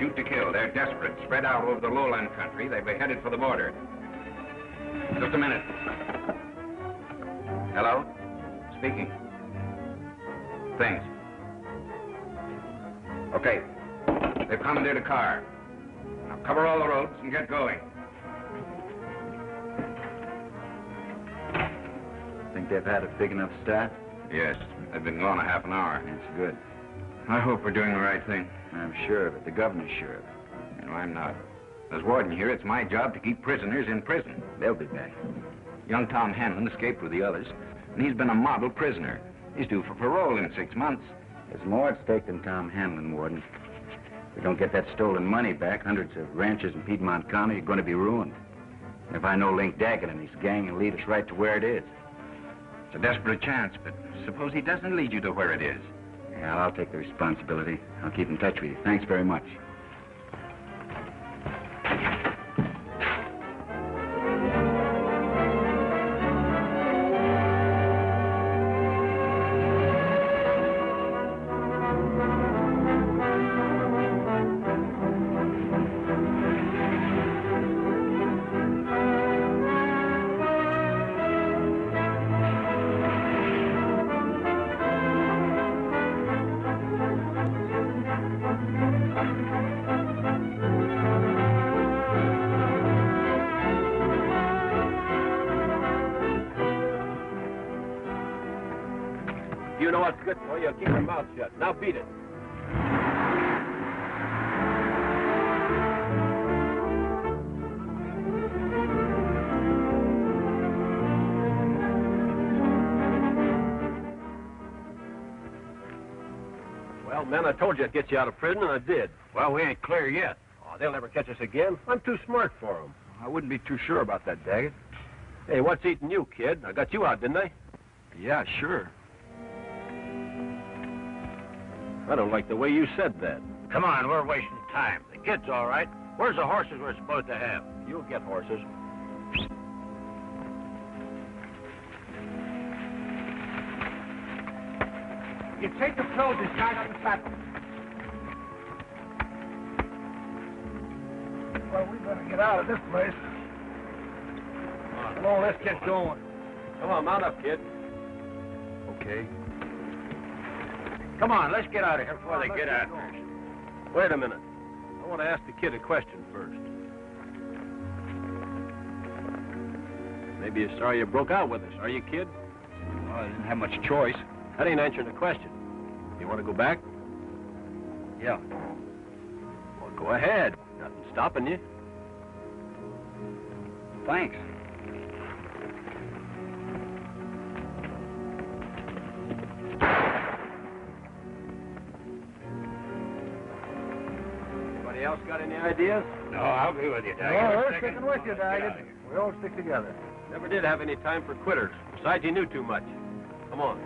shoot to kill. They're desperate, spread out over the lowland country. They've been headed for the border. Just a minute. Hello? Speaking. Thanks. Okay. They've commandeered a car. Now cover all the roads and get going. Think they've had a big enough start? Yes. They've been gone a half an hour. That's good. I hope we're doing the right thing. I'm sure of it. The governor's sure of it. No, I'm not. As warden here, it's my job to keep prisoners in prison. They'll be back. Young Tom Hanlon escaped with the others, and he's been a model prisoner. He's due for parole in 6 months. There's more at stake than Tom Hanlon, Warden. If we don't get that stolen money back, hundreds of ranchers in Piedmont County are going to be ruined. And if I know Link Daggett and his gang, he'll lead us right to where it is. It's a desperate chance, but suppose he doesn't lead you to where it is. Yeah, I'll take the responsibility. I'll keep in touch with you. Thanks very much. You know what's good for you. Keep your mouth shut. Now beat it. Well, man, I told you I'd get you out of prison, and I did. Well, we ain't clear yet. Oh, they'll never catch us again. I'm too smart for them. I wouldn't be too sure about that, Daggett. Hey, what's eating you, kid? I got you out, didn't I? Yeah, sure. I don't like the way you said that. Come on, we're wasting time. The kid's all right. Where's the horses we're supposed to have? You'll get horses. You take the soldiers right on the platform. Well, we better get out of this place. Come on, let's get going. Come on, mount up, kid. Okay. Come on, let's get out of here before they get after us. Wait a minute. I want to ask the kid a question first. Maybe you're sorry you broke out with us, are you, kid? Well, I didn't have much choice. That ain't answering the question. You want to go back? Yeah. Well, go ahead. Nothing stopping you. Thanks. Anybody else got any ideas? No, I'll be with you, Daggett. Well, we're sticking with you, Daggett. We all stick together. Never did have any time for quitters. Besides, you knew too much. Come on.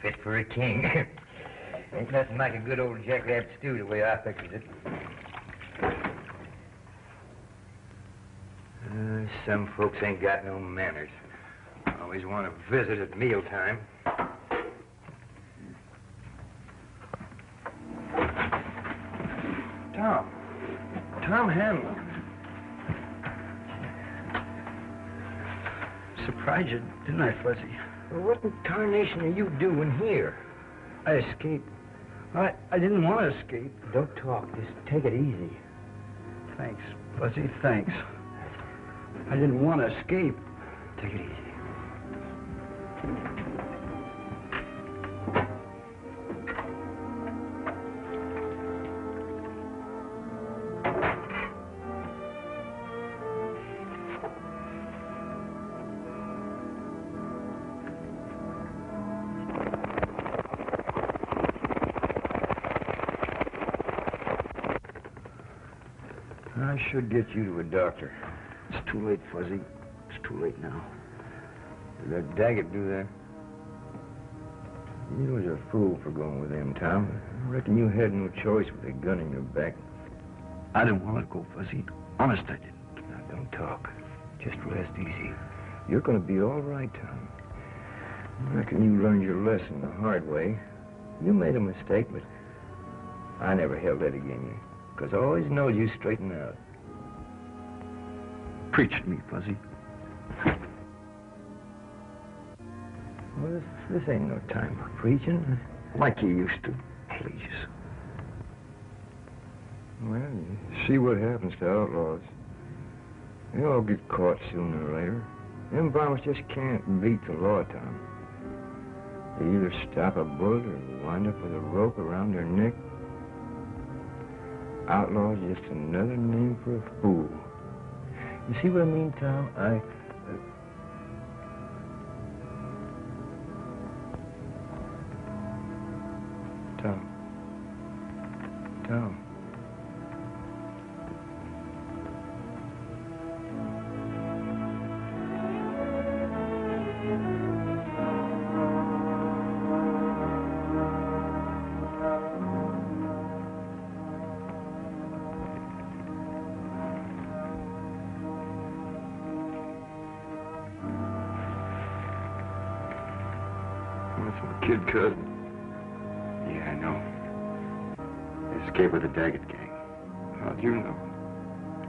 Fit for a king. Ain't nothing like a good old jackrabbit stew the way I pictures it. Some folks ain't got no manners. Always want to visit at mealtime. Tom Hanlon. Surprised you, didn't I, Fuzzy? Well, what in tarnation are you doing here? I escaped. I didn't want to escape. Don't talk. Just take it easy. Thanks, Fuzzy, thanks. I didn't want to escape. Take it easy. I should get you to a doctor. It's too late, Fuzzy. It's too late now. Did that Daggett do that? You was a fool for going with him, Tom. I reckon you had no choice with a gun in your back. I didn't want to go, Fuzzy. Honest, I didn't. Now, don't talk. Just rest easy. You're going to be all right, Tom. I reckon you learned your lesson the hard way. You made a mistake, but I never held that against you, because I always knowed you straighten out. Preach to me, Fuzzy. Well, this ain't no time for preaching, like you used to, please. Well, you see what happens to outlaws. They all get caught sooner or later. Them bombers just can't beat the law, Tom. They either stop a bullet or wind up with a rope around their neck. Outlaw's just another name for a fool. You see what I mean, Tom? Tom. That's my kid cousin. Yeah, I know. They escaped with the Daggett gang. How'd you know?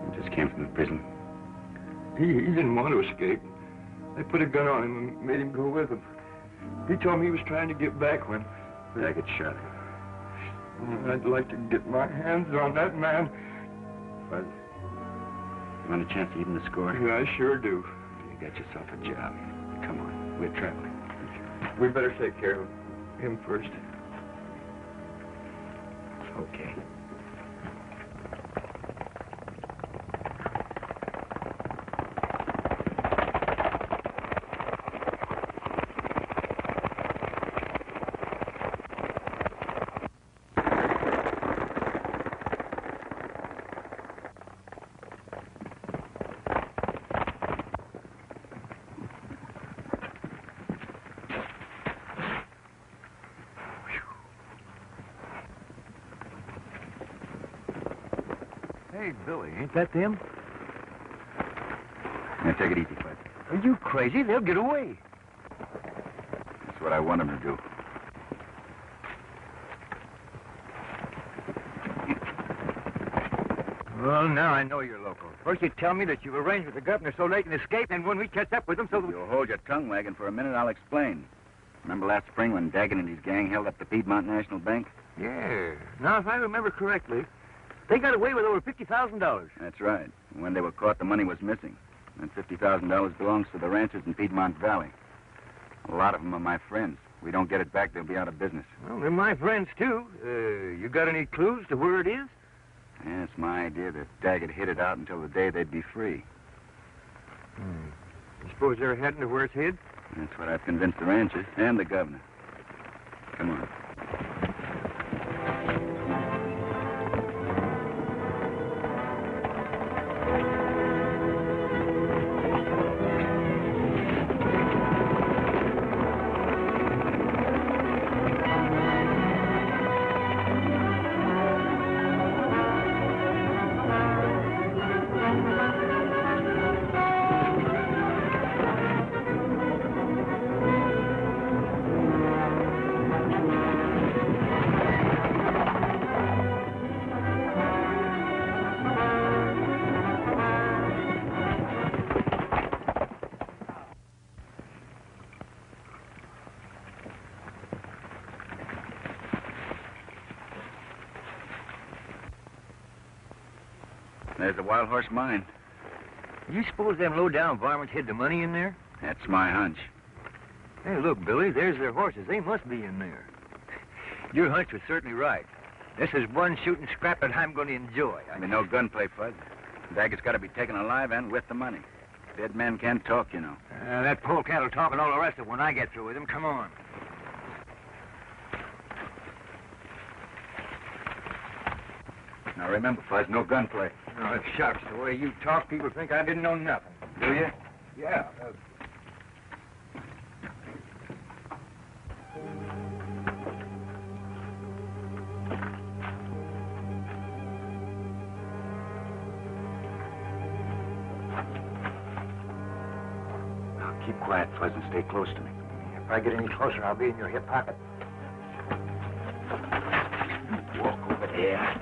He just came from the prison. He didn't want to escape. They put a gun on him and made him go with them. He told me he was trying to get back when Daggett shot him. I'd like to get my hands on that man. Buzz, you want a chance to even the score? Yeah, I sure do. You got yourself a job. Come on, we're traveling. We better take care of him first. Okay. Hey, Billy, ain't that them? Now, take it easy, Bud. Are you crazy? They'll get away. That's what I want them to do. Well, now I know you're local. First you tell me that you've arranged with the governor so they can escape, and when we catch up with them so that You'll hold your tongue wagging for a minute, I'll explain. Remember last spring when Daggett and his gang held up the Piedmont National Bank? Yeah. Now, if I remember correctly, they got away with over $50,000. That's right. And when they were caught, the money was missing. And $50,000 belongs to the ranchers in Piedmont Valley. A lot of them are my friends. If we don't get it back, they'll be out of business. Well, they're my friends, too. You got any clues to where it is? Yeah, it's my idea that Daggett hid it out until the day they'd be free. You suppose they're heading to where it's hid? That's what I've convinced the ranchers and the governor. Come on. There's the Wild Horse Mine. You suppose them low-down varmints hid the money in there? That's my hunch. Hey, look, Billy, there's their horses. They must be in there. Your hunch was certainly right. This is one shooting scrap that I'm going to enjoy. I mean, no gunplay, Fuzz. Daggett's got to be taken alive and with the money. Dead men can't talk, you know. That polecat will talk and all the rest of it when I get through with him. Come on. Now remember, Fuzz, no gunplay. No, shucks. The way you talk, people think I didn't know nothing. Do you? Yeah. Now keep quiet, Fuzz, and stay close to me. If I get any closer, I'll be in your hip pocket. Walk over there.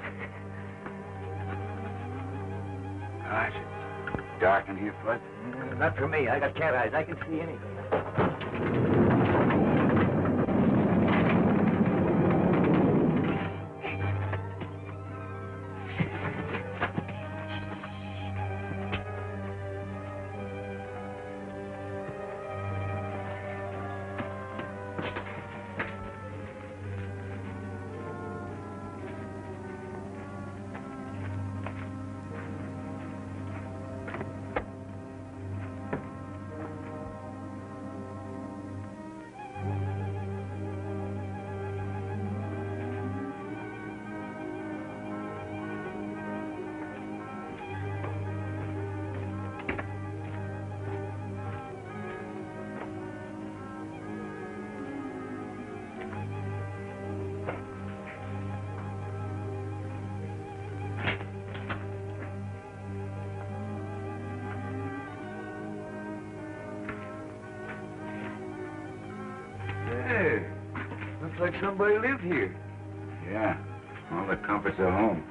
Gosh, it's dark in here, Fuzz. Not for me. I got cat eyes. I can see anything. Hey, looks like somebody lived here. Yeah, all the comforts of home.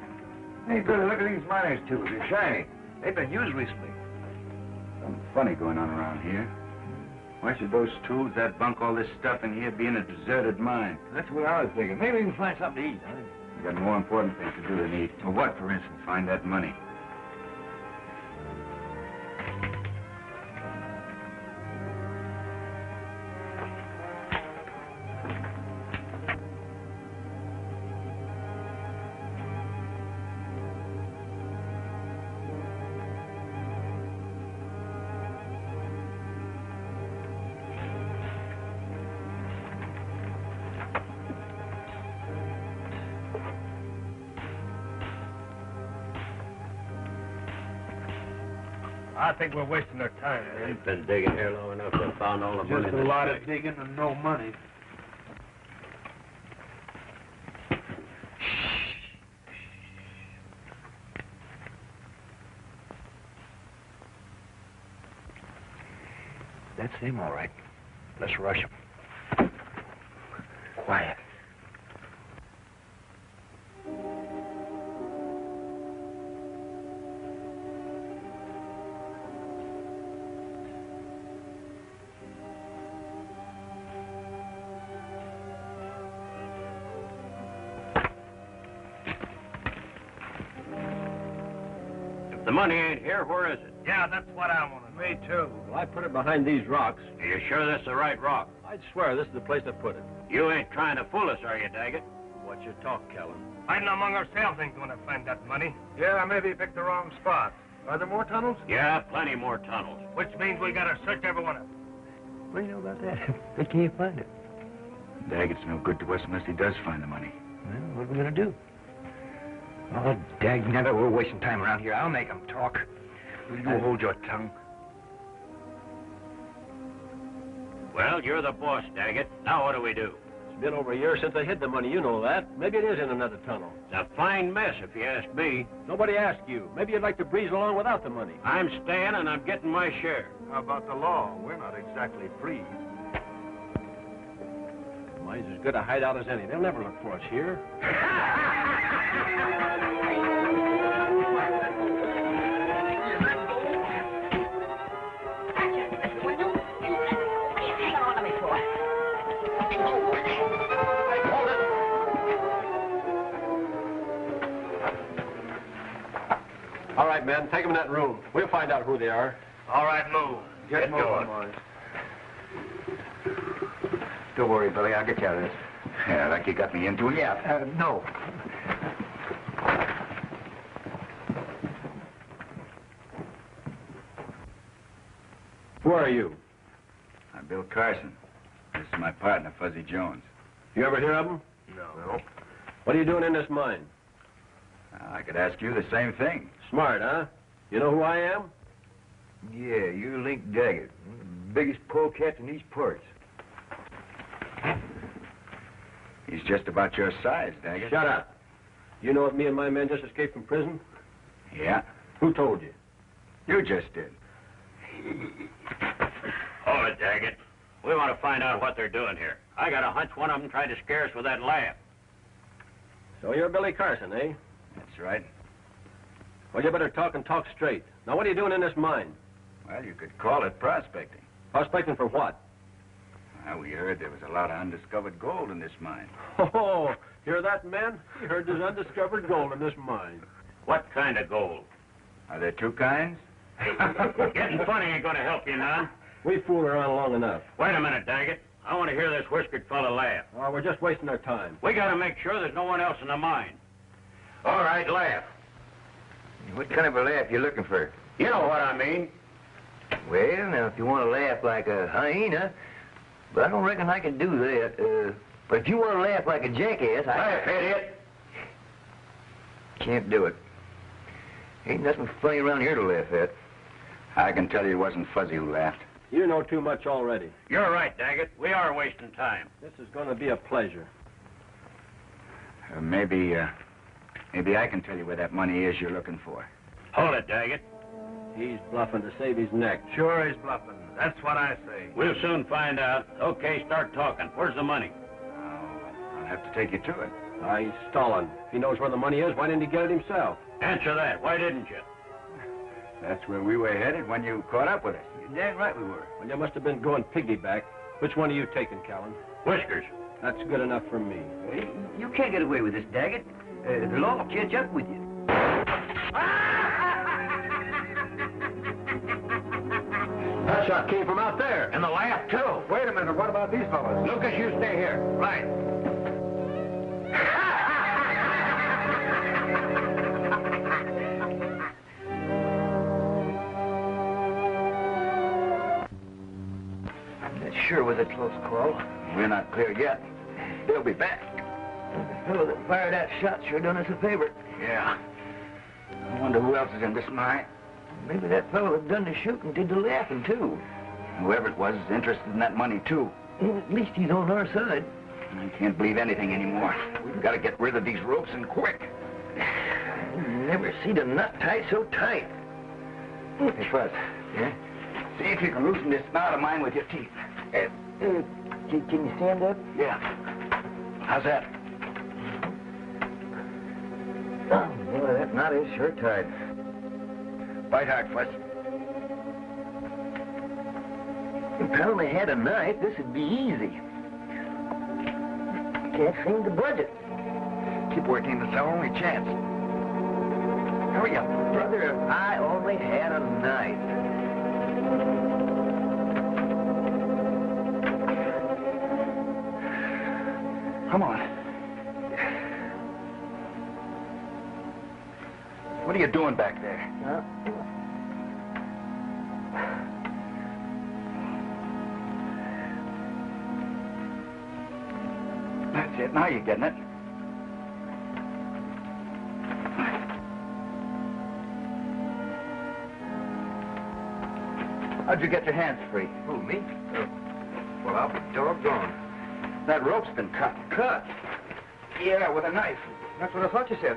Hey, brother, look at these miners' tools. They're shiny. They've been used recently. Something funny going on around here. Why should those tools, that bunk, all this stuff in here be in a deserted mine? That's what I was thinking. Maybe we can find something to eat, huh? We got more important things to do than eat. Well, what, for instance? Find that money. I think we're wasting our time. We've been digging here long enough to have found all the money. Just a lot of digging and no money. That's him, all right. Let's rush him. Quiet. If the money ain't here, where is it? Yeah, that's what I want to know. Me too. Well, I put it behind these rocks. Are you sure that's the right rock? I'd swear this is the place I put it. You ain't trying to fool us, are you, Daggett? What's your talk, Callan? Hiding among ourselves ain't going to find that money. Yeah, maybe you picked the wrong spot. Are there more tunnels? Yeah, plenty more tunnels. Which means we got to search every one of them. What do you know about that? They can't find it. Daggett's no good to us unless he does find the money. Well, what are we going to do? Oh, dagnabbit, we're wasting time around here. I'll make them talk. Will you hold your tongue? Well, you're the boss, Daggett. Now what do we do? It's been over a year since I hid the money, you know that. Maybe it is in another tunnel. It's a fine mess, if you ask me. Nobody asked you. Maybe you'd like to breeze along without the money. I'm staying and I'm getting my share. How about the law? We're not exactly free. Money's as good a hideout as any. They'll never look for us here. All right, men, take them in that room. We'll find out who they are. All right, move. Get moving, boys. Don't worry, Billy. I'll get you out of this. Yeah, like you got me into it. Yeah, no. Who are you? I'm Bill Carson. This is my partner, Fuzzy Jones. You ever hear of them? No. What are you doing in this mine? I could ask you the same thing. Smart, huh? You know who I am? Yeah, you're Link Daggett. Biggest polecat in these parts. He's just about your size, Daggett. Shut up. You know if me and my men just escaped from prison? Yeah, Who told you? you just did. Hold it, Daggett. We want to find out what they're doing here. I got a hunch one of them tried to scare us with that laugh. So you're Billy Carson, eh? That's right. Well, you better talk and talk straight. Now, what are you doing in this mine? Well, you could call it prospecting. Prospecting for what? Well, we heard there was a lot of undiscovered gold in this mine. Oh, hear that, man? We heard there's undiscovered gold in this mine. What kind of gold? Are there two kinds? Getting funny ain't going to help you none. We fooled around long enough. Wait a minute, Daggett. I want to hear this whiskered fella laugh. Oh, we're just wasting our time. We got to make sure there's no one else in the mine. All right, laugh. What kind of a laugh you looking for? You know what I mean. Well, now, if you want to laugh like a hyena, but I don't reckon I can do that. But if you want to laugh like a jackass, Laugh, idiot. Can't do it. Ain't nothing funny around here to laugh at. I can tell you it wasn't Fuzzy who laughed. You know too much already. You're right, Daggett. We are wasting time. This is going to be a pleasure. Maybe I can tell you where that money is you're looking for. Hold it, Daggett. He's bluffing to save his neck. Sure he's bluffing. That's what I say. We'll soon find out. Okay, start talking. Where's the money? I'll have to take you to it. He's stalling. If he knows where the money is, why didn't he get it himself? Answer that. Why didn't you? That's where we were headed when you caught up with us. You're damn right we were. Well, you must have been going piggyback. Which one are you taking, Callan? Whiskers. That's good enough for me. You can't get away with this, Daggett. The law will catch up with you. That shot came from out there. And the laugh, too. Wait a minute. What about these fellas? Lucas, you stay here. Right. That sure was a close call. We're not clear yet. They'll be back. The fellow that fired that shot sure done us a favor. Yeah. I wonder who else is in this mine. Maybe that fellow that done the shooting did the laughing, too. Whoever it was is interested in that money, too. Well, at least he's on our side. I can't believe anything anymore. We've got to get rid of these ropes and quick. Never seen a nut tie so tight. Hey, Fuzz. Yeah? See if you can loosen this knot of mine with your teeth. Can you stand up? Yeah. How's that? Oh, boy, that knot is sure tight. Bite hard, Fuzz. If I only had a knife, this would be easy. Can't seem to budge it. Keep working. It's our only chance. Hurry up. Brother, if I only had a knife. Come on. What are you doing back there? That's it. Now you're getting it. How'd you get your hands free? Who, me? Well, I'll be doggone. That rope's been cut. Cut? Yeah, with a knife. That's what I thought you said.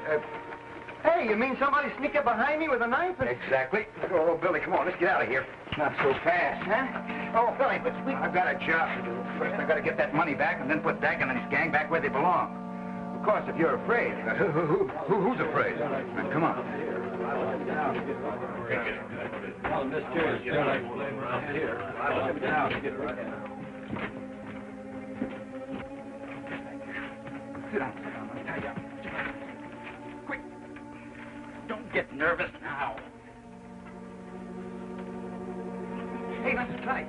Hey, you mean somebody sneaked up behind me with a knife? Exactly. Oh, Billy, come on. Let's get out of here. Not so fast, huh? Oh, Billy, but we... I've got a job to do. First, I've got to get that money back and then put Daggett and his gang back where they belong. Of course, if you're afraid. Who's afraid? Now, come on. Sit down. I'll tie you up. Quick. Don't get nervous now. Hey, that's tight.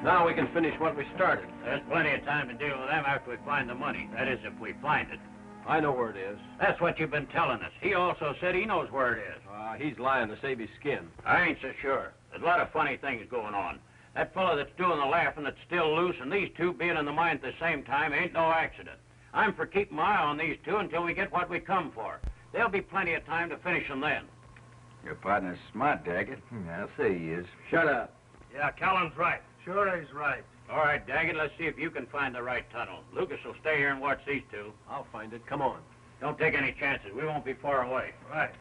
Now we can finish what we started. There's plenty of time to deal with them after we find the money. That is, if we find it. I know where it is. That's what you've been telling us. He also said he knows where it is. He's lying to save his skin. I ain't so sure. There's a lot of funny things going on. That fellow that's doing the laughing that's still loose, and these two being in the mine at the same time ain't no accident. I'm for keeping my eye on these two until we get what we come for. There'll be plenty of time to finish them then. Your partner's smart, Daggett. I'll say he is. Shut up. Yeah, Callan's right. Sure he's right. All right, Daggett, let's see if you can find the right tunnel. Lucas will stay here and watch these two. I'll find it. Come on. Don't take any chances. We won't be far away. Right.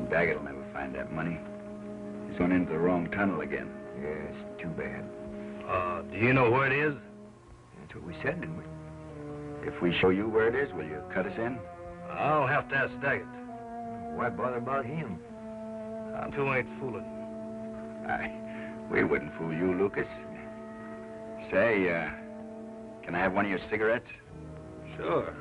Daggett will never find that money. He's gone into the wrong tunnel again. Yeah, it's too bad. Do you know where it is? That's what we said, didn't we? If we show you where it is, will you cut us in? I'll have to ask Daggett. Why bother about him? Two ain't fooling. We wouldn't fool you, Lucas. Say, can I have one of your cigarettes? Sure.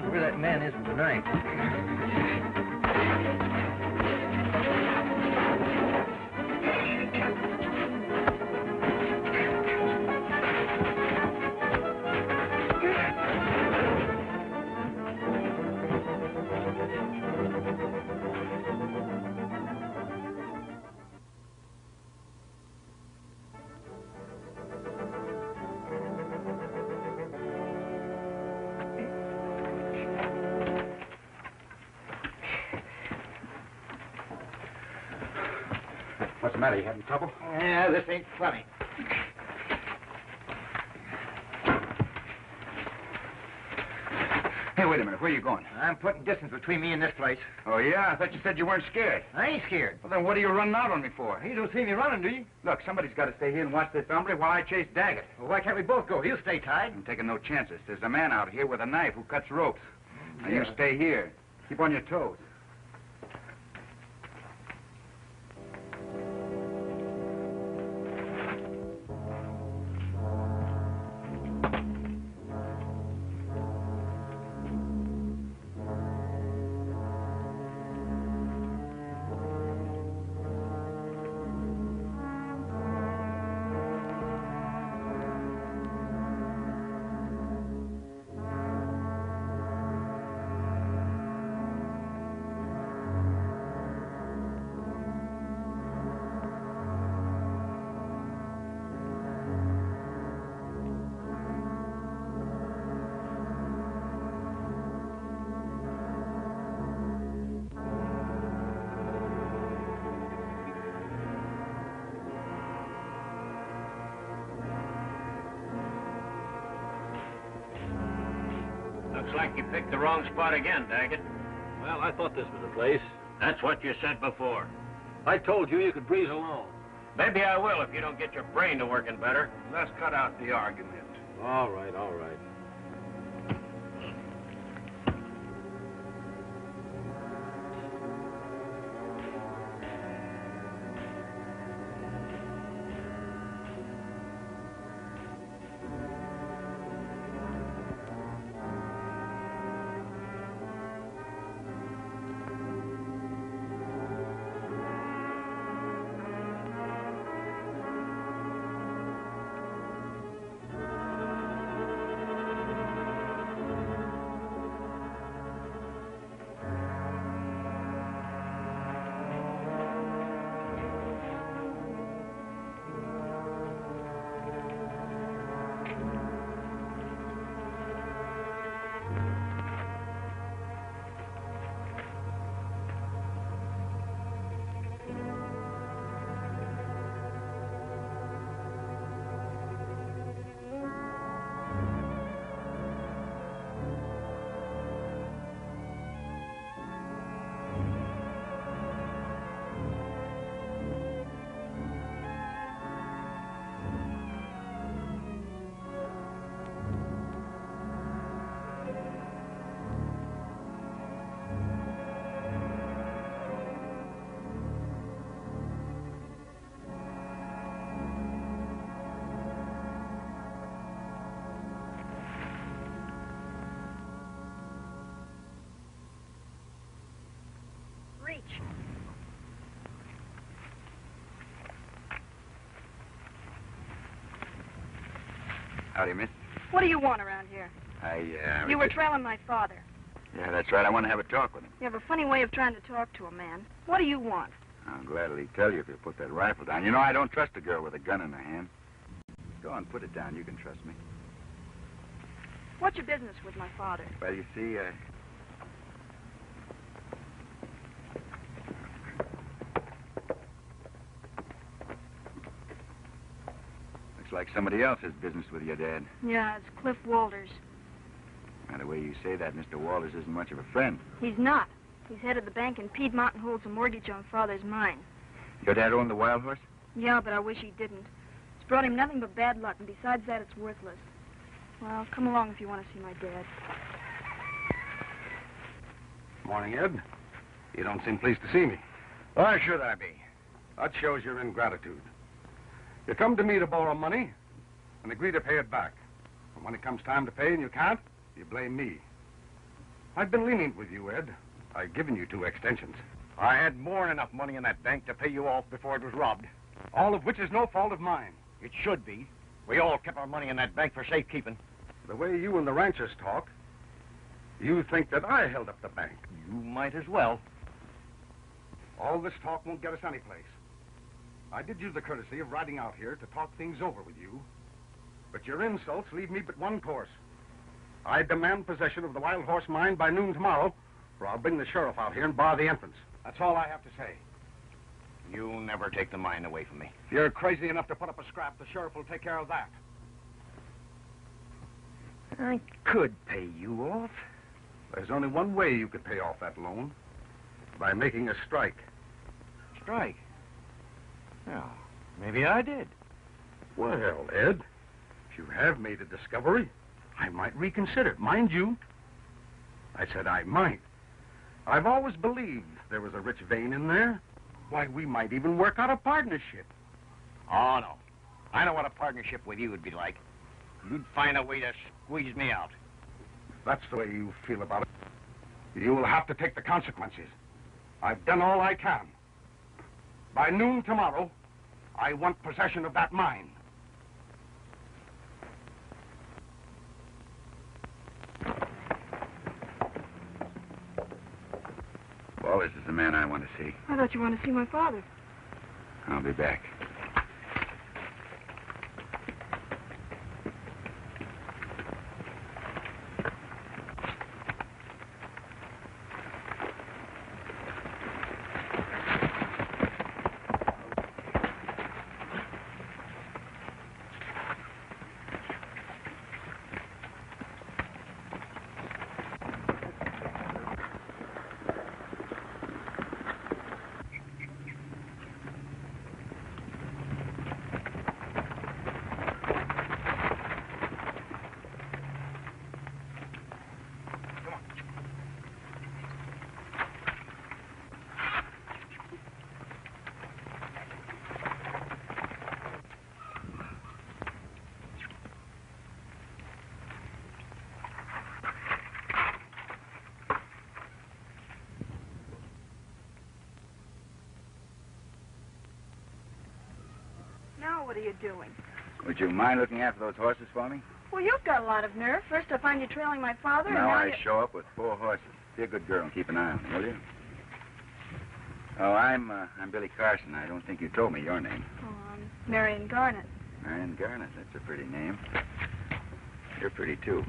Where that man is with the knife. What's the matter? You having trouble? Yeah, this ain't funny. Hey, wait a minute. Where are you going? I'm putting distance between me and this place. Oh, yeah? I thought you said you weren't scared. I ain't scared. Well, then what are you running out on me for? You don't see me running, do you? Look, somebody's got to stay here and watch this hombre while I chase Daggett. Well, why can't we both go? He'll stay tied. I'm taking no chances. There's a man out here with a knife who cuts ropes. Now, you stay here. Keep on your toes. Looks like you picked the wrong spot again, Daggett. Well, I thought this was the place. That's what you said before. I told you you could breeze along. Maybe I will if you don't get your brain to working better. Let's cut out the argument. All right, all right. Howdy, miss. What do you want around here? You were trailing my father. Yeah, that's right. I want to have a talk with him. You have a funny way of trying to talk to a man. What do you want? I'll gladly tell you if you'll put that rifle down. You know, I don't trust a girl with a gun in her hand. Go on, put it down. You can trust me. What's your business with my father? Well, you see, looks like somebody else has business with your dad. Yeah, it's Cliff Walters. Now, the way you say that, Mr. Walters isn't much of a friend. He's not. He's head of the bank in Piedmont and holds a mortgage on Father's mine. Your dad owned the Wild Horse? Yeah, but I wish he didn't. It's brought him nothing but bad luck, and besides that, it's worthless. Well, come along if you want to see my dad. Morning, Ed. You don't seem pleased to see me. Why should I be? That shows your ingratitude. You come to me to borrow money and agree to pay it back. And when it comes time to pay and you can't, you blame me. I've been lenient with you, Ed. I've given you 2 extensions. I had more than enough money in that bank to pay you off before it was robbed. All of which is no fault of mine. It should be. We all kept our money in that bank for safekeeping. The way you and the ranchers talk, you think that I held up the bank. You might as well. All this talk won't get us anyplace. I did you the courtesy of riding out here to talk things over with you, but your insults leave me but one course. I demand possession of the Wild Horse mine by noon tomorrow, or I'll bring the sheriff out here and bar the entrance. That's all I have to say. You'll never take the mine away from me. If you're crazy enough to put up a scrap, the sheriff will take care of that. I could pay you off. There's only one way you could pay off that loan. By making a strike. Strike? Well, maybe I did. Well, Ed, if you have made a discovery, I might reconsider. Mind you, I said I might. I've always believed there was a rich vein in there. Why, we might even work out a partnership. Oh, no. I know what a partnership with you would be like. You'd find a way to squeeze me out. That's the way you feel about it. You will have to take the consequences. I've done all I can. By noon tomorrow, I want possession of that mine. Wallace is the man I want to see. I thought you wanted to see my father. I'll be back. Now what are you doing? Would you mind looking after those horses for me? Well, you've got a lot of nerve. First I find you trailing my father, and Now now I you... show up with 4 horses. Be a good girl and keep an eye on them, will you? Oh, I'm Billy Carson. I don't think you told me your name. Oh, I'm Marion Garnett. Marion Garnett. That's a pretty name. You're pretty, too.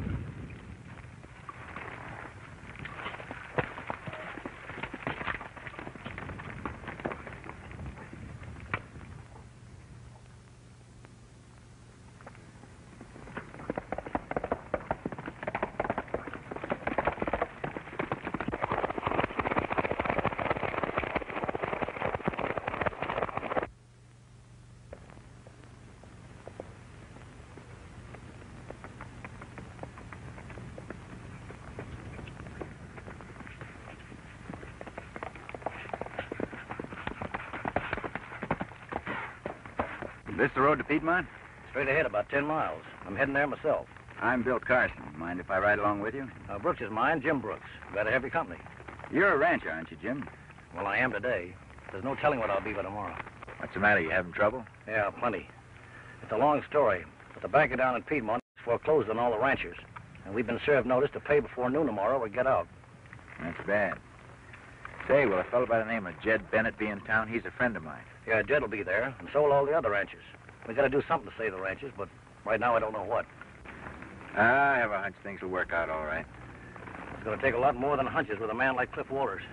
This the road to Piedmont? Straight ahead, about 10 miles. I'm heading there myself. I'm Bill Carson. Mind if I ride along with you? Brooks is mine, Jim Brooks. Glad to have your company. You're a rancher, aren't you, Jim? Well, I am today. There's no telling what I'll be by tomorrow. What's the matter? You having trouble? Yeah, plenty. It's a long story, but the banker down in Piedmont is foreclosed on all the ranchers. And we've been served notice to pay before noon tomorrow or get out. That's bad. Say, will a fellow by the name of Jed Bennett be in town? He's a friend of mine. Yeah, Jed will be there, and so will all the other ranchers. We got to do something to save the ranchers, but right now I don't know what. I have a hunch things will work out all right. It's going to take a lot more than hunches with a man like Cliff Walters.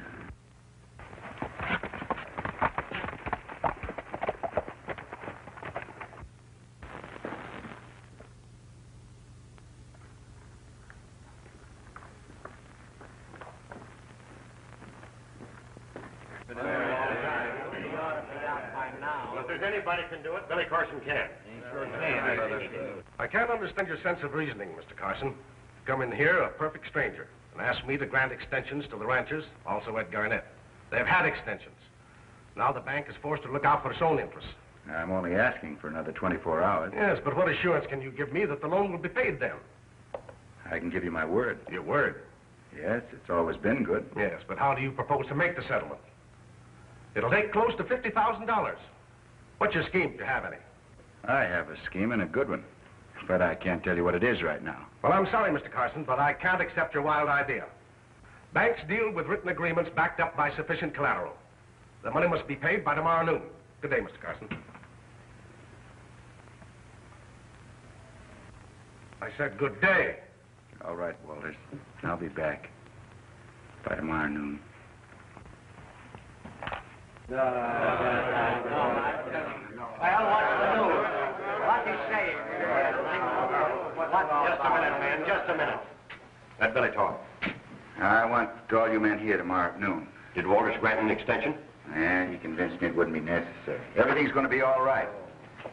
If there's anybody can do it, Billy Carson can. I can't understand your sense of reasoning, Mr. Carson. You come in here, a perfect stranger, and ask me to grant extensions to the ranchers, also Ed Garnett. They've had extensions. Now the bank is forced to look out for its own interests. I'm only asking for another 24 hours. Yes, but what assurance can you give me that the loan will be paid then? I can give you my word. Your word? Yes, it's always been good. Yes, but how do you propose to make the settlement? It'll take close to $50,000. What's your scheme, if you have any? I have a scheme and a good one, but I can't tell you what it is right now. Well, I'm sorry, Mr. Carson, but I can't accept your wild idea. Banks deal with written agreements backed up by sufficient collateral. The money must be paid by tomorrow noon. Good day, Mr. Carson. I said good day. All right, Walters. I'll be back by tomorrow noon. Well, what's the news? What's he saying? Just a minute, man, just a minute. Let Billy talk. I want all you men here tomorrow at noon. Did Walters grant an extension? And he convinced me it wouldn't be necessary. Everything's going to be all right.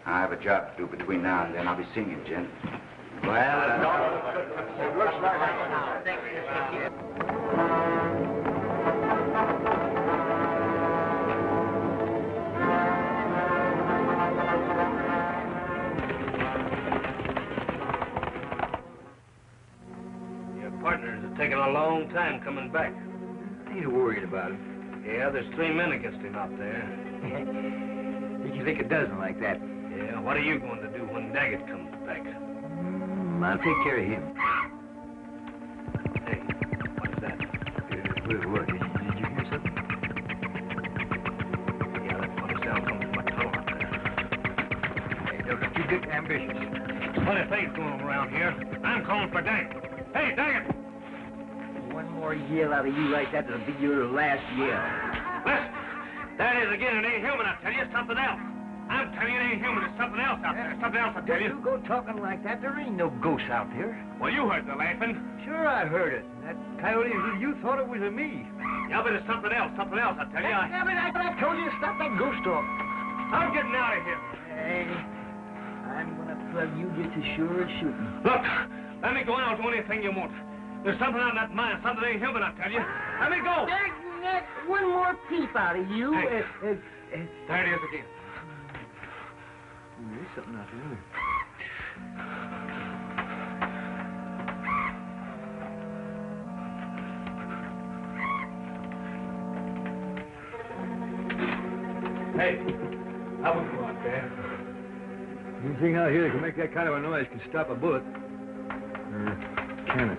I have a job to do between now and then. I'll be seeing you, Jen. Well, It looks like... Partners are taking a long time coming back. Ain't worried about him. Yeah, there's 3 men against him out there. Did you think a dozen like that? Yeah, what are you going to do when Daggett comes back? I'll take care of him. Hey, what's that? What? Did you hear something? Yeah, that funny sound comes from my tunnel out there. Hey, don't you get ambitious. Funny things going on around here. I'm calling for Daggett. Hey, Daggett! One more yell out of you like that, that'll be your last yell. Listen, that is again, it ain't human, I tell you, it's something else. I'm telling you, it ain't human, it's something else out there. Something else, I tell you. You go talking like that, there ain't no ghosts out there. Well, you heard the laughing. Sure, I heard it. That coyote, you thought it was me. Yeah, but it's something else, I tell you. Damn it, I told you to stop that ghost talk. I'm getting out of here. Hey, I'm gonna plug you just as sure as shooting. Look, let me go out and do anything you want. There's something on that mine, something ain't human, I tell you. Let me go. One more peep out of you. Hey. There it is again. There's something out there. Hey, I wouldn't go out there. Anything out here that can make that kind of a noise can stop a bullet. Can it?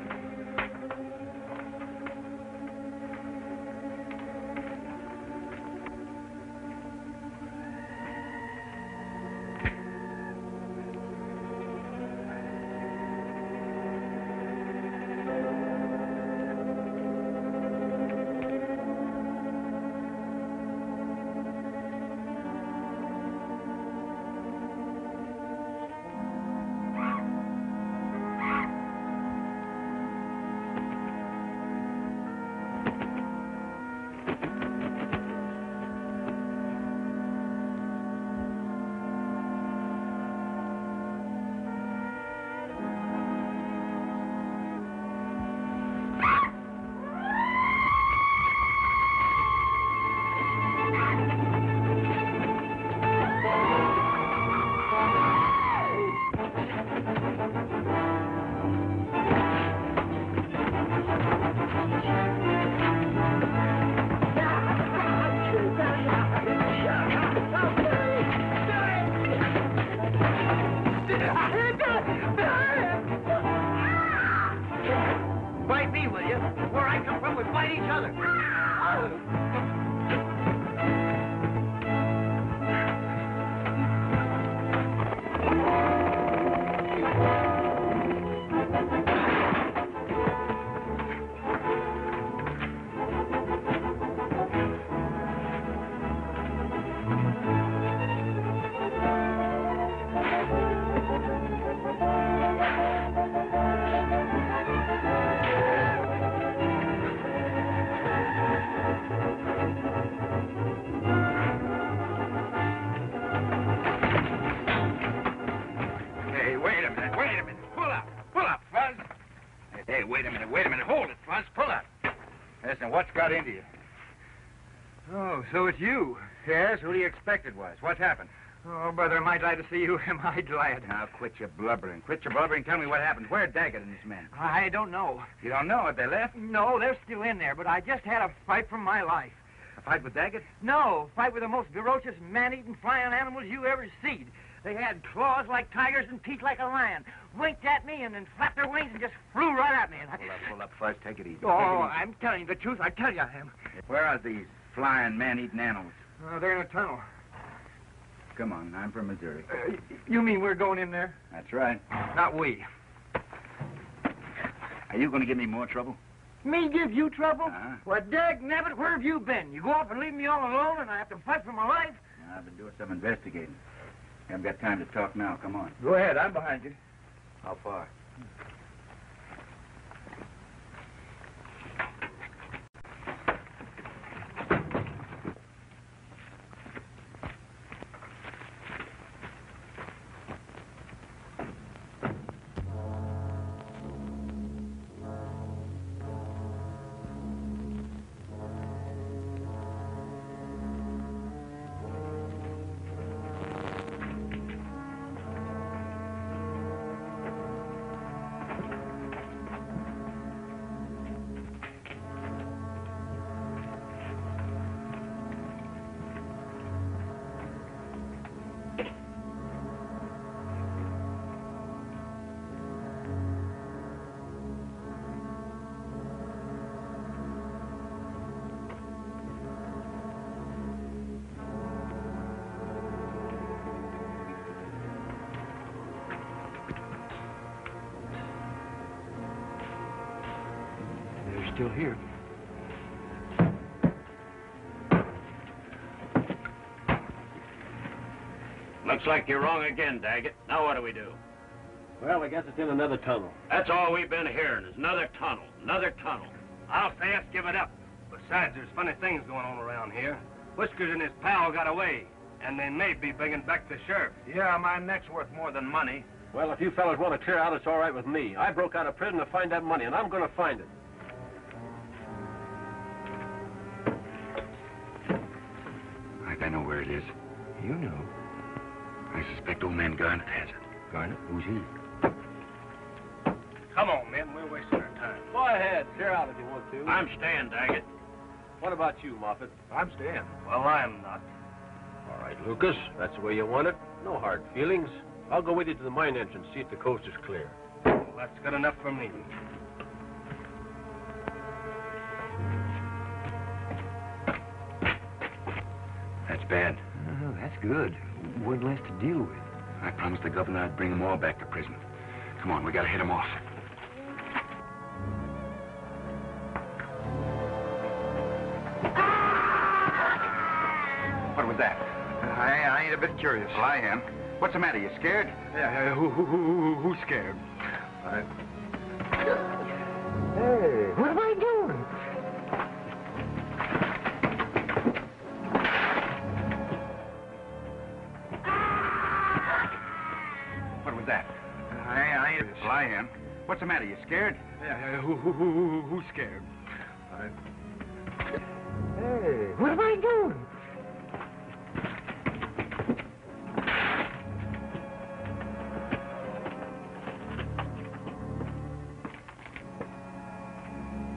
What's got into you? Oh, so it's you. Yes, who do you expect it was? What's happened? Oh, brother, am I glad to see you? Am I glad? Now, quit your blubbering. Quit your blubbering. Tell me what happened. Where are Daggett and his men? I don't know. You don't know if they left? No, they're still in there, but I just had a fight for my life. A fight with Daggett? No, fight with the most ferocious, man-eating, flying animals you ever seed. They had claws like tigers and teeth like a lion. Winked at me and then flapped their wings and just flew right at me. And Pull up, Fuzz. Take it easy. Oh, I'm telling you the truth. I tell you I am. Where are these flying, man-eating animals? They're in a tunnel. Come on, I'm from Missouri. You mean we're going in there? That's right. Not we. Are you going to give me more trouble? Me give you trouble? Uh-huh. Well, dag nabbit, where have you been? You go off and leave me all alone and I have to fight for my life? I've been doing some investigating. Haven't got time to talk now. Come on. Go ahead. I'm behind you. How far? Still here. Looks like you're wrong again, Daggett. Now what do we do? Well, I guess it's in another tunnel. That's all we've been hearing is another tunnel, another tunnel. I'll say us give it up. Besides, there's funny things going on around here. Whiskers and his pal got away, and they may be bringing back the sheriff. Yeah, my neck's worth more than money. Well, if you fellas want to clear out, it's all right with me. I broke out of prison to find that money, and I'm going to find it. I know where it is. You know. I suspect old man Garnett has it. Garnett? Who's he? Come on, men. We're wasting our time. Go ahead. Clear out if you want to. I'm staying, Daggett. What about you, Moffat? I'm staying. Well, I'm not. All right, Lucas. That's the way you want it. No hard feelings. I'll go with you to the mine entrance, see if the coast is clear. Well, that's good enough for me. That's bad. Oh, that's good. One less to deal with. I promised the governor I'd bring them all back to prison. Come on, we gotta hit them off. What was that? I ain't a bit curious. Well, I am. What's the matter? You scared? Yeah, who's scared? Hey, what am I doing? What was that? I ain't. Well, I am. What's the matter? You scared? Yeah, who's scared? Hey, what am I doing?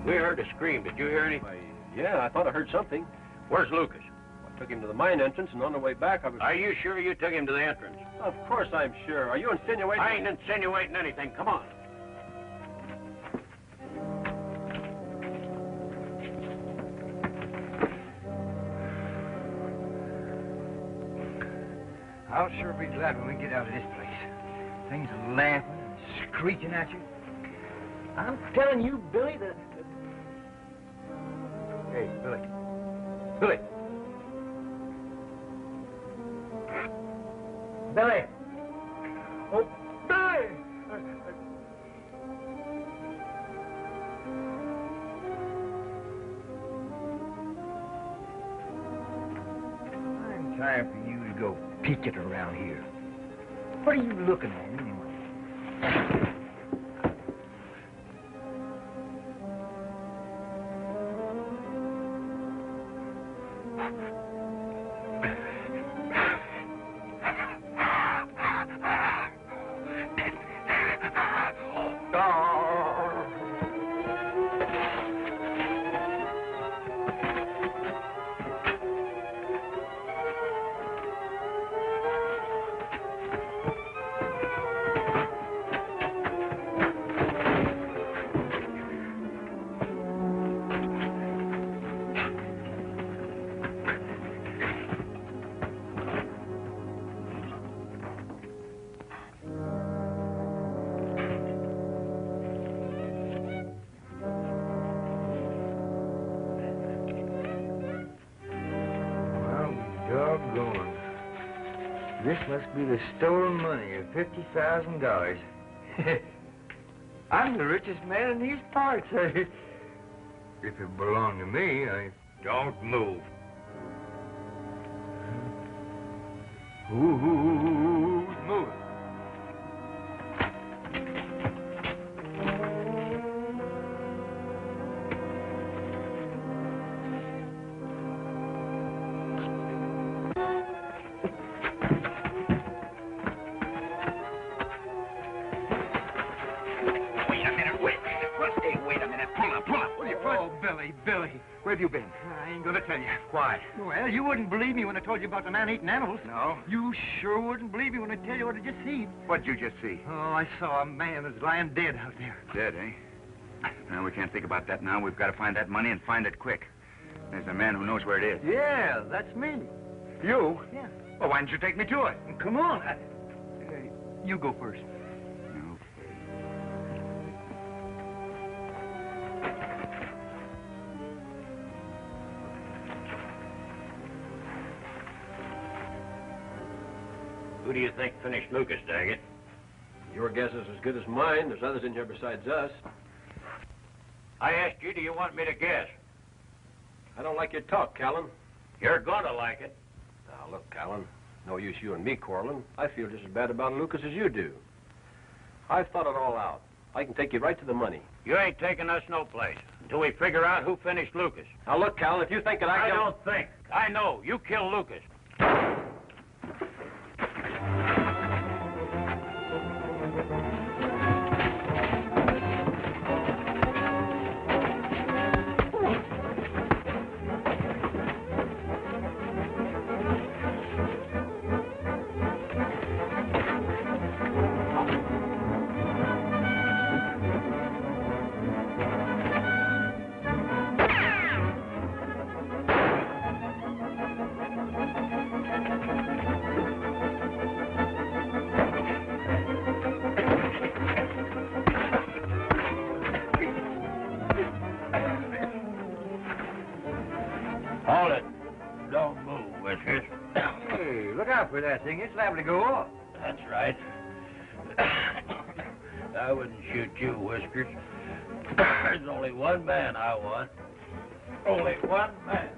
We heard a scream. Did you hear anything? Yeah, I thought I heard something. Where's Lucas? I took him to the mine entrance, and on the way back, I was... Are you sure you took him to the entrance? Of course I'm sure. Are you insinuating... I ain't insinuating anything. Come on. I'll sure be glad when we get out of this place. Things are laughing and screeching at you. I'm telling you, Billy, that... Hey, Billy. Billy. Billy. Oh, Billy! I'm tired for you to go peeking around here. What are you looking at, anyway? Doggone. This must be the stolen money of $50,000. I'm the richest man in these parts. If it belonged to me, I... Don't move. Who's moving? Billy, where have you been? I ain't gonna tell you. Why? Well, you wouldn't believe me when I told you about the man eating animals. No? You sure wouldn't believe me when I tell you what I just seen. What'd you just see? Oh, I saw a man that's lying dead out there. Dead, eh? No, we can't think about that now. We've got to find that money and find it quick. There's a man who knows where it is. Yeah, that's me. You? Yeah. Well, why didn't you take me to it? Come on. You go first. Who do you think finished Lucas, Daggett? Your guess is as good as mine. There's others in here besides us. I asked you, do you want me to guess? I don't like your talk, Callan. You're gonna like it. Now, look, Callan, no use you and me quarreling. I feel just as bad about Lucas as you do. I've thought it all out. I can take you right to the money. You ain't taking us no place until we figure out who finished Lucas. Now, look, Callan, if you think that I don't think. I know. You killed Lucas. Hold it. Don't move, Whiskers. Hey, look out for that thing. It's liable to go off. That's right. I wouldn't shoot you, Whiskers. There's only one man I want. Only one man.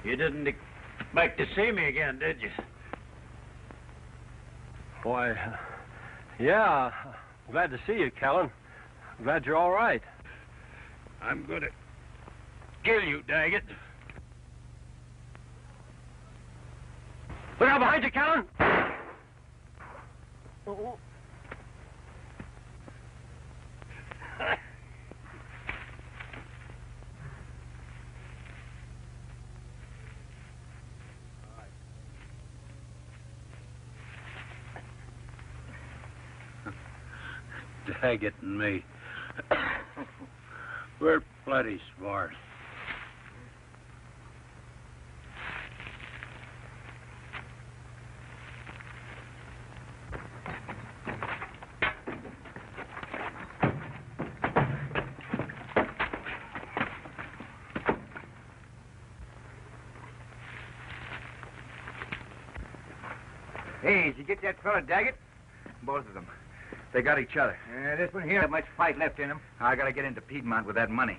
You didn't expect to see me again, did you? Why, yeah. Glad to see you, Callan. Glad you're all right. I'm going to kill you, Daggett. Look out behind you, Callan! Daggett and me. We're plenty smart. Hey, did you get that fella Daggett? Both of them. They got each other. This one here, not much fight left in him. I gotta get into Piedmont with that money.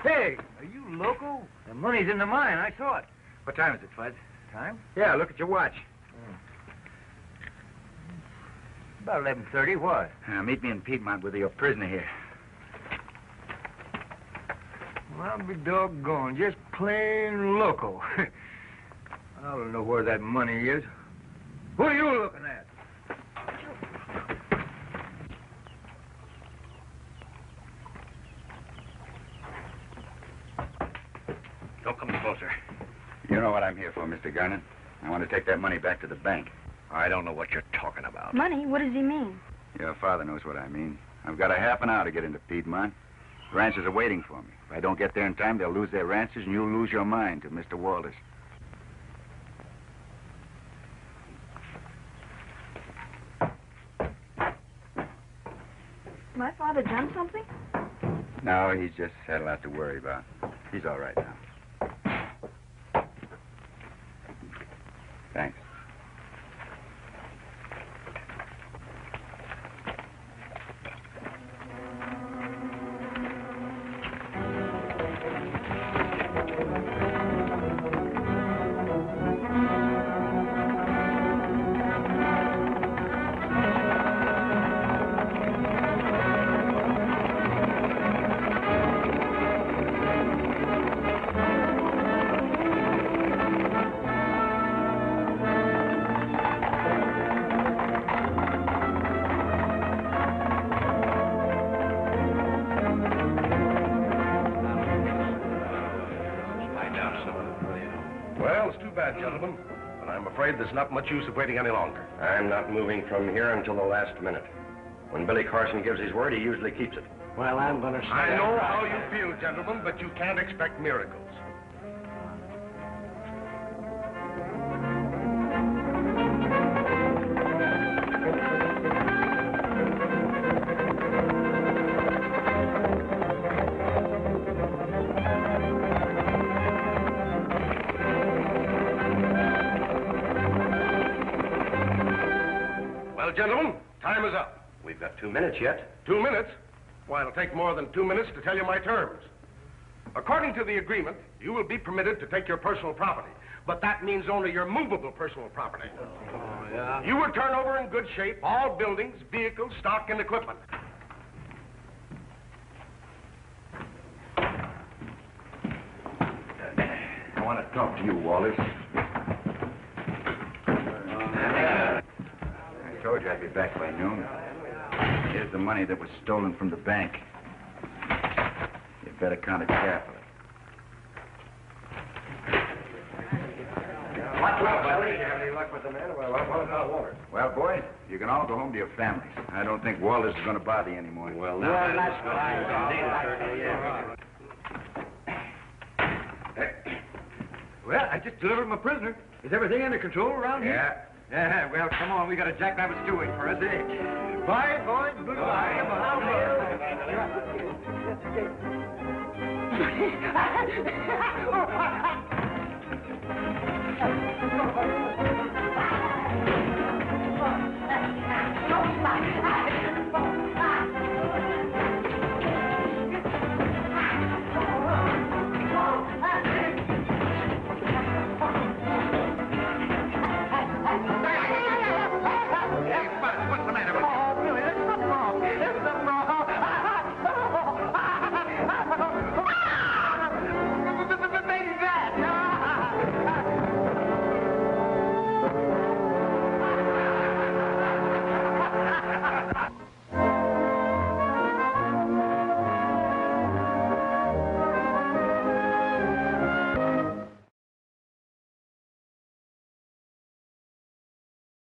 Hey, are you loco? The money's in the mine. I saw it. What time is it, Fuzz? Time? Yeah, look at your watch. About 11:30. What? Meet me in Piedmont with your prisoner here. Well, I'll be doggone. Just plain loco. I don't know where that money is. What are you looking at? Don't come closer. You know what I'm here for, Mr. Garner. I want to take that money back to the bank. I don't know what you're talking about. Money? What does he mean? Your father knows what I mean. I've got a half an hour to get into Piedmont. Ranchers are waiting for me. If I don't get there in time, they'll lose their ranches, and you'll lose your mine to Mr. Wallace. My father done something? No, he's just had a lot to worry about. He's all right now. Thanks. Well, it's too bad, gentlemen. But I'm afraid there's not much use of waiting any longer. I'm not moving from here until the last minute. When Billy Carson gives his word, he usually keeps it. Well, I'm going to say... I know how you feel, gentlemen, but you can't expect miracles. Well, gentlemen, time is up. We've got 2 minutes yet. 2 minutes? Why, it'll take more than 2 minutes to tell you my terms. According to the agreement, you will be permitted to take your personal property, but that means only your movable personal property. Oh, yeah? You will turn over in good shape all buildings, vehicles, stock, and equipment. I want to talk to you, Wallace. I told you I'd be back by noon. Here's the money that was stolen from the bank. You better count it carefully. What's up, Billy? Any luck with the man? Well, what about Walter? Well, boys, you can all go home to your families. I don't think Wallace is going to bother you anymore. Well, that's fine. Well, I just delivered my prisoner. Is everything under control around here? Yeah. Yeah, well, come on. We got a jackrabbit stew waiting for us, eh? Bye, boys. Goodbye. Come on.